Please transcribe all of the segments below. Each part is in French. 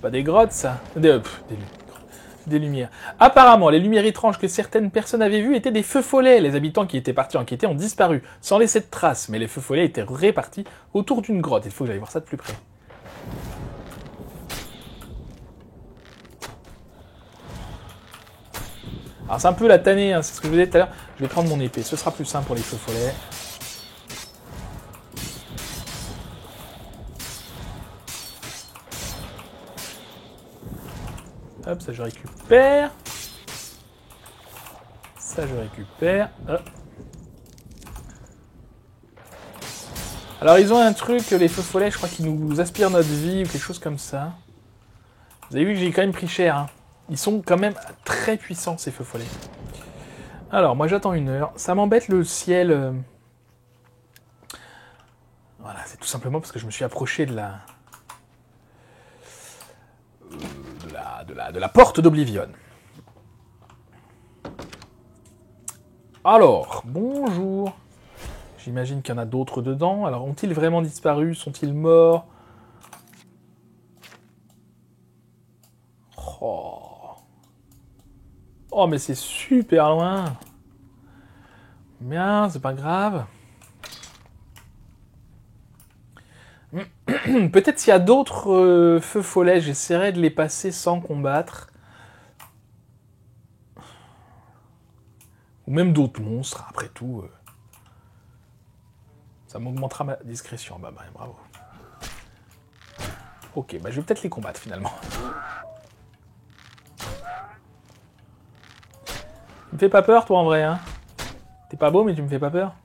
pas des grottes, ça. Des lumières. Apparemment, les lumières étranges que certaines personnes avaient vues étaient des feux follets. Les habitants qui étaient partis enquêter ont disparu, sans laisser de traces. Mais les feux follets étaient répartis autour d'une grotte. Il faut que j'aille voir ça de plus près. Alors c'est un peu la tannée, hein, c'est ce que je vous disais tout à l'heure. Je vais prendre mon épée, ce sera plus simple pour les feux follets. Hop, ça je récupère. Ça je récupère. Hop. Alors ils ont un truc, les feux follets, je crois qu'ils nous aspirent notre vie ou quelque chose comme ça. Vous avez vu que j'ai quand même pris cher. Hein. Ils sont quand même très puissants ces feux follets. Alors moi j'attends 1 heure. Ça m'embête le ciel. Voilà, c'est tout simplement parce que je me suis approché de la porte d'Oblivion. Alors, bonjour. J'imagine qu'il y en a d'autres dedans. Alors, ont-ils vraiment disparu? Sont-ils morts? Oh, mais c'est super loin. Bien, c'est pas grave. Peut-être s'il y a d'autres feux follets, j'essaierai de les passer sans combattre. Ou même d'autres monstres, après tout. Ça m'augmentera ma discrétion. Bah, bravo. Ok, bah je vais peut-être les combattre finalement. Tu me fais pas peur toi en vrai, hein? T'es pas beau mais tu me fais pas peur?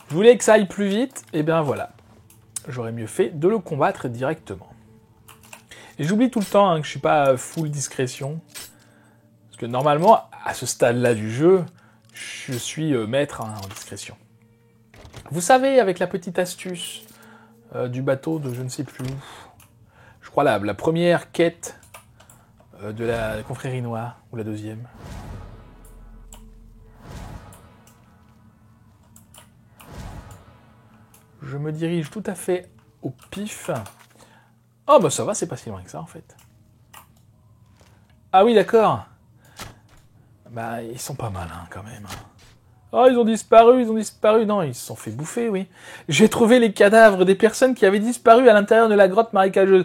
Je voulais que ça aille plus vite, et bien voilà. J'aurais mieux fait de le combattre directement. Et j'oublie tout le temps hein, que je suis pas full discrétion. Parce que normalement, à ce stade-là du jeu, je suis maître hein, en discrétion. Vous savez, avec la petite astuce du bateau de je ne sais plus où, je crois la première quête de la confrérie noire, ou la deuxième. Je me dirige tout à fait au pif. Oh bah ça va, c'est pas si loin que ça en fait. Ah oui, d'accord. Bah ils sont pas malins quand même. Oh, ils ont disparu. Non, ils se sont fait bouffer, oui. J'ai trouvé les cadavres des personnes qui avaient disparu à l'intérieur de la grotte marécageuse.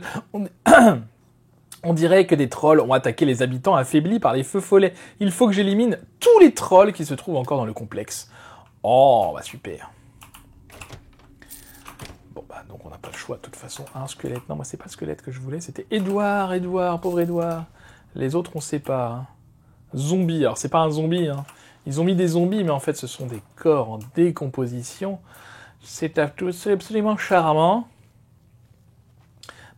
On dirait que des trolls ont attaqué les habitants affaiblis par les feux follets. Il faut que j'élimine tous les trolls qui se trouvent encore dans le complexe. Oh, bah super. Bon, bah donc on n'a pas le choix de toute façon. Un squelette. Non, moi c'est pas le squelette que je voulais, c'était Edouard, pauvre Edouard. Les autres, on sait pas. Hein. Zombie, alors c'est pas un zombie, hein. Ils ont mis des zombies, mais en fait, ce sont des corps en décomposition. C'est absolument charmant.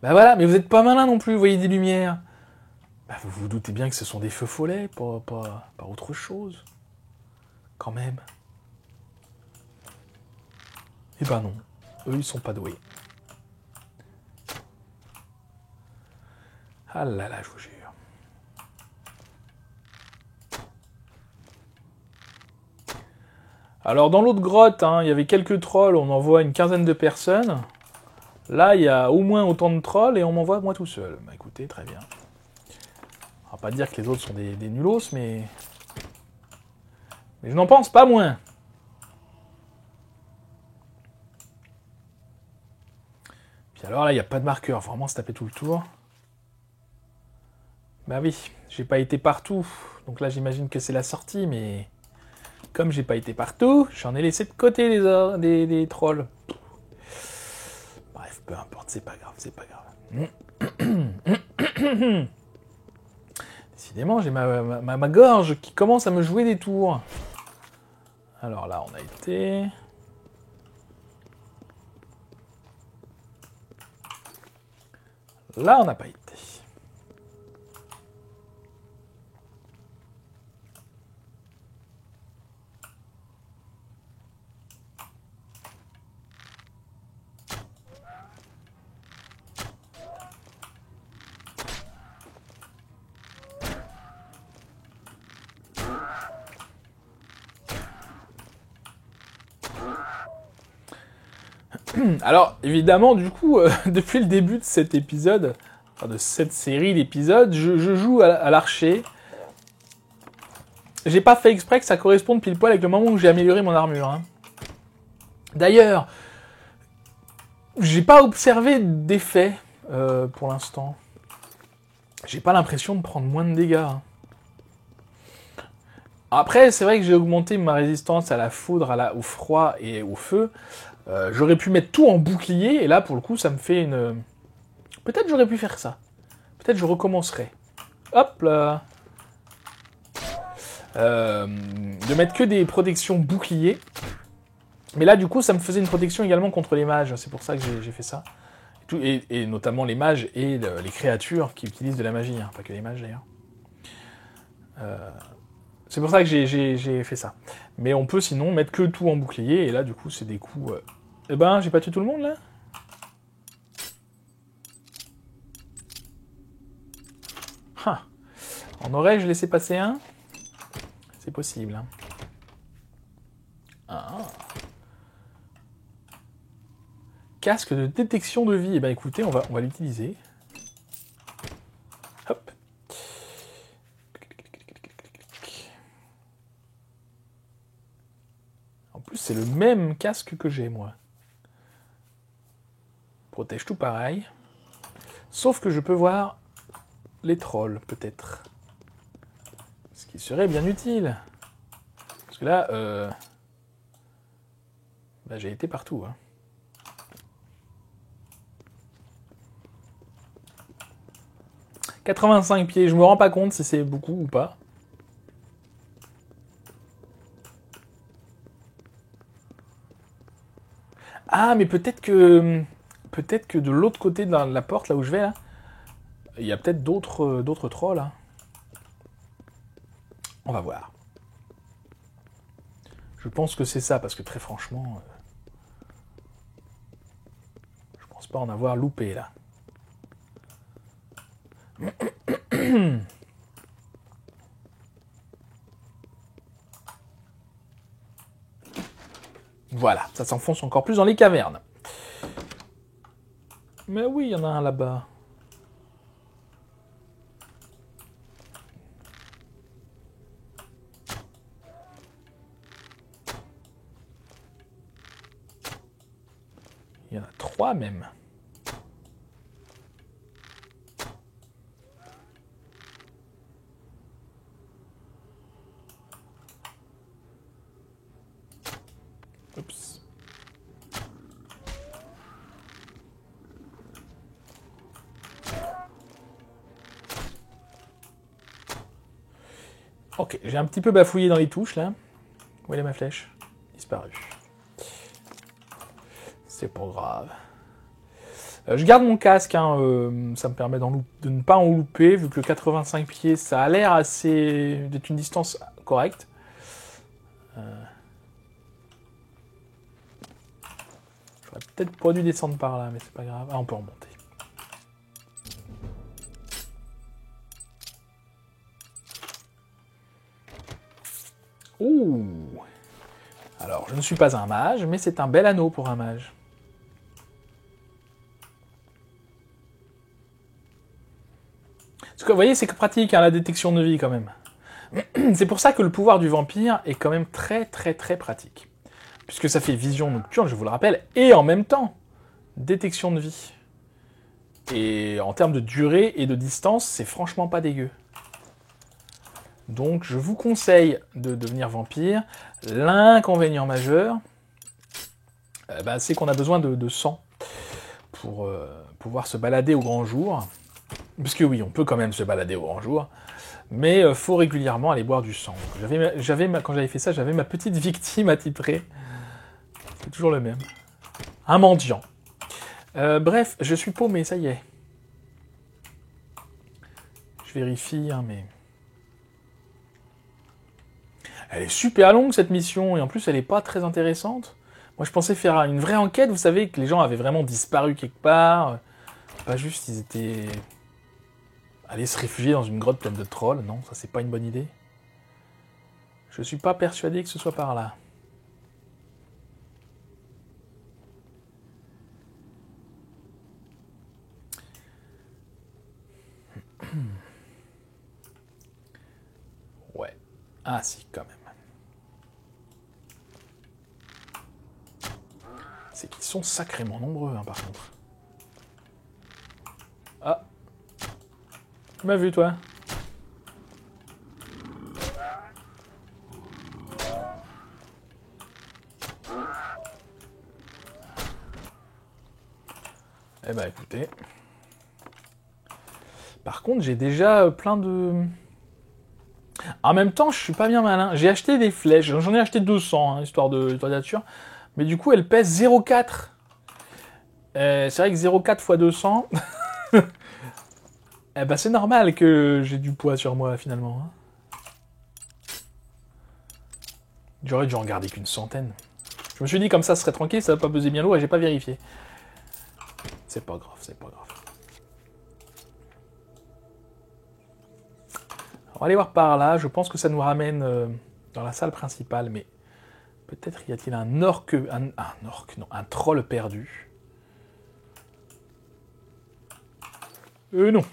Ben voilà, mais vous êtes pas malin non plus, vous voyez des lumières. Ben vous vous doutez bien que ce sont des feux follets, pas autre chose. Quand même. Eh ben non, eux, ils sont pas doués. Ah là là, je vous jure. Alors dans l'autre grotte, hein, il y avait quelques trolls, on envoie une quinzaine de personnes. Là, il y a au moins autant de trolls et on m'envoie moi tout seul. Bah écoutez, très bien. On va pas dire que les autres sont des nulos, mais je n'en pense pas moins. Puis alors là, il n'y a pas de marqueur, faut vraiment se taper tout le tour. Bah oui, j'ai pas été partout. Donc là, j'imagine que c'est la sortie, mais... Comme j'ai pas été partout, j'en ai laissé de côté des trolls. Bref, peu importe, c'est pas grave. Décidément, j'ai ma gorge qui commence à me jouer des tours. Alors là, on a été... Là, on n'a pas été. Alors, évidemment, du coup, depuis le début de cet épisode, enfin, de cette série d'épisodes. Je joue à l'archer. J'ai pas fait exprès que ça corresponde pile poil avec le moment où j'ai amélioré mon armure. Hein. D'ailleurs, j'ai pas observé d'effet pour l'instant. J'ai pas l'impression de prendre moins de dégâts. Hein. Après, c'est vrai que j'ai augmenté ma résistance à la foudre, au froid et au feu. J'aurais pu mettre tout en bouclier, et là, pour le coup, ça me fait une... Peut-être j'aurais pu faire ça. Peut-être je recommencerai. Hop là. De mettre que des protections boucliers. Mais là, du coup, ça me faisait une protection également contre les mages. C'est pour ça que j'ai fait ça. Et notamment les mages et les créatures qui utilisent de la magie. Hein. Pas que les mages, d'ailleurs. C'est pour ça que j'ai fait ça. Mais on peut sinon mettre que tout en bouclier. Et là, du coup, c'est des coups... Eh ben, j'ai pas tué tout le monde, là? Ah. En aurais-je laissé passer un? C'est possible. Hein. Ah. Casque de détection de vie. Eh ben écoutez, on va l'utiliser. Hop. En plus, c'est le même casque que j'ai, moi. Protège tout pareil. Sauf que je peux voir les trolls, peut-être. Ce qui serait bien utile. Parce que là, bah, j'ai été partout. Hein. « 85 pieds, je me rends pas compte si c'est beaucoup ou pas. Ah, mais peut-être que de l'autre côté de la porte, là où je vais, là, il y a peut-être d'autres trolls. Hein. On va voir. Je pense que c'est ça, parce que très franchement, je pense pas en avoir loupé, là. Voilà, ça s'enfonce encore plus dans les cavernes. Mais oui, il y en a un là-bas. Il y en a 3 même. Oups. Ok, j'ai un petit peu bafouillé dans les touches, là. Où est ma flèche? Disparu. C'est pas grave. Je garde mon casque, hein, ça me permet de ne pas en louper, vu que le 85 pieds, ça a l'air d'être une distance correcte. J'aurais peut-être pas dû descendre par là, mais c'est pas grave. Ah, on peut remonter. Ouh! Alors, je ne suis pas un mage, mais c'est un bel anneau pour un mage. Parce que vous voyez, c'est pratique, hein, la détection de vie quand même. C'est pour ça que le pouvoir du vampire est quand même très très très pratique. Puisque ça fait vision nocturne, je vous le rappelle, et en même temps, détection de vie. Et en termes de durée et de distance, c'est franchement pas dégueu. Donc je vous conseille de devenir vampire. L'inconvénient majeur, c'est qu'on a besoin de sang pour pouvoir se balader au grand jour. Parce que oui, on peut quand même se balader au grand jour, mais faut régulièrement aller boire du sang. Quand j'avais fait ça, j'avais ma petite victime attitrée. C'est toujours le même. Un mendiant. Bref, je suis paumé, ça y est. Je vérifie, hein, mais... Elle est super longue, cette mission, et en plus, elle est pas très intéressante. Moi, je pensais faire une vraie enquête, vous savez, que les gens avaient vraiment disparu quelque part. Pas juste, ils étaient... allés se réfugier dans une grotte pleine de trolls. Non, ça, c'est pas une bonne idée. Je suis pas persuadé que ce soit par là. Ouais. Ah si, quand même. C'est qu'ils sont sacrément nombreux, hein, par contre. Ah. Tu m'as vu, toi? Eh ben, écoutez. Par contre, j'ai déjà plein de... En même temps, je suis pas bien malin. J'ai acheté des flèches. J'en ai acheté 200, hein, histoire de nature. Mais du coup, elles pèsent 0,4. C'est vrai que 0,4 x 200... eh ben, c'est normal que j'ai du poids sur moi, finalement. J'aurais dû en garder qu'une centaine. Je me suis dit, comme ça, ce serait tranquille, ça va pas peser bien lourd, et j'ai pas vérifié. C'est pas grave, c'est pas grave. On va aller voir par là. Je pense que ça nous ramène dans la salle principale, mais peut-être y a-t-il un orque... Un orque, non, un troll perdu. Non.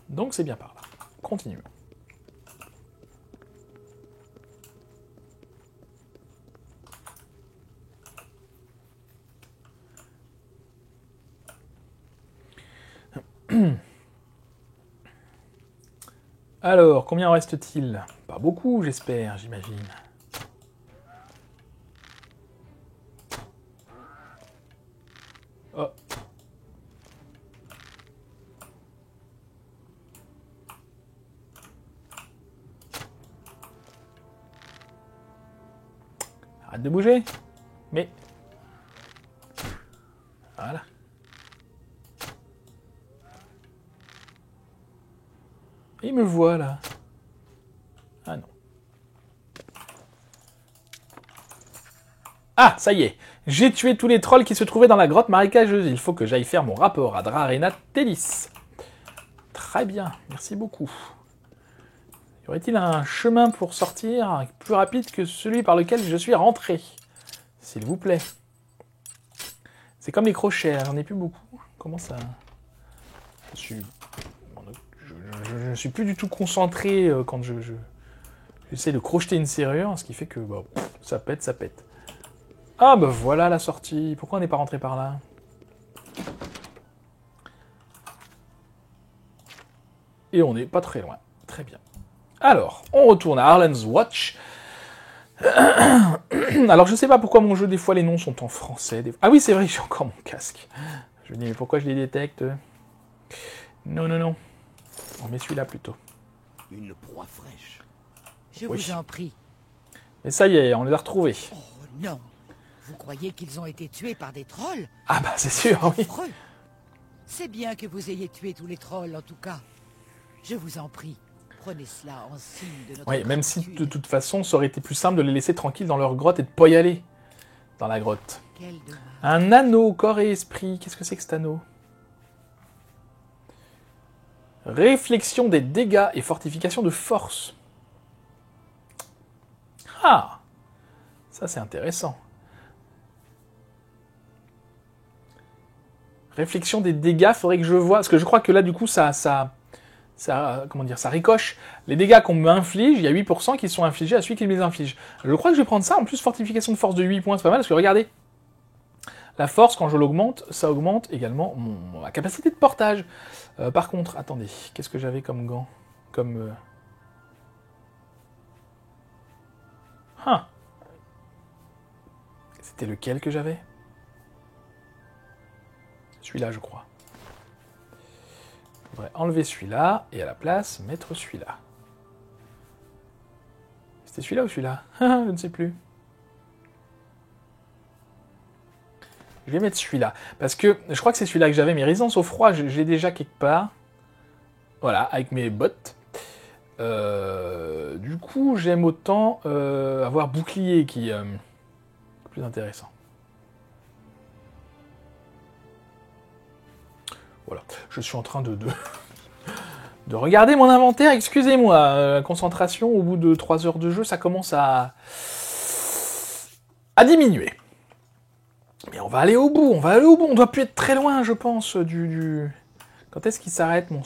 Donc c'est bien par là. Continuons. Alors, combien en reste-t-il? Pas beaucoup, j'espère, j'imagine. Oh. Arrête de bouger. Mais... Voilà. Il me voit, là. Ah non. Ah, ça y est. J'ai tué tous les trolls qui se trouvaient dans la grotte marécageuse. Il faut que j'aille faire mon rapport à Drarena Télis. Très bien, merci beaucoup. Y aurait-il un chemin pour sortir plus rapide que celui par lequel je suis rentré? S'il vous plaît. C'est comme les crochets, j'en ai plus beaucoup. Comment ça... Je ne suis plus du tout concentré quand j'essaie de crocheter une serrure, ce qui fait que bah, ça pète, ça pète. Ah bah voilà la sortie. Pourquoi on n'est pas rentré par là? Et on n'est pas très loin. Très bien. Alors, on retourne à Arlen's Watch. Alors, je sais pas pourquoi mon jeu, des fois, les noms sont en français. Ah oui, c'est vrai, j'ai encore mon casque. Je me dis, mais pourquoi je les détecte? Non, non, non. On met celui-là plutôt. Une proie fraîche. Je vous en prie. Et ça y est, on les a retrouvés. Oh non. Vous croyez qu'ils ont été tués par des trolls? Ah bah c'est sûr, oui. Affreux. C'est bien que vous ayez tué tous les trolls, en tout cas. Je vous en prie, prenez cela en signe de notre Oui, même si gratitude. de toute façon, ça aurait été plus simple de les laisser tranquilles dans leur grotte et de pas y aller. Dans la grotte. Quel dommage. Un anneau, corps et esprit. Qu'est-ce que c'est que cet anneau? Réflexion des dégâts et fortification de force. Ah! Ça, c'est intéressant. Réflexion des dégâts, faudrait que je vois... Parce que je crois que là, du coup, ça comment dire, ça ricoche. Les dégâts qu'on m'inflige, il y a 8% qui sont infligés à celui qui me les inflige. Je crois que je vais prendre ça. En plus, fortification de force de 8 points, c'est pas mal. Parce que regardez, la force, quand je l'augmente, ça augmente également ma capacité de portage. Par contre, attendez, qu'est-ce que j'avais comme gant? Comme... Ah. C'était lequel que j'avais? Celui-là, je crois. On devrait enlever celui-là, et à la place, mettre celui-là. C'était celui-là ou celui-là? Je ne sais plus. Je vais mettre celui-là. Parce que je crois que c'est celui-là que j'avais. Mais résistance au froid, j'ai déjà quelque part. Voilà, avec mes bottes. Du coup, j'aime autant avoir bouclier qui est plus intéressant. Voilà, je suis en train de regarder mon inventaire, excusez-moi. Concentration, au bout de 3 heures de jeu, ça commence à diminuer. Mais on va aller au bout, on doit plus être très loin, je pense, du... Quand est-ce qu'il s'arrête, mon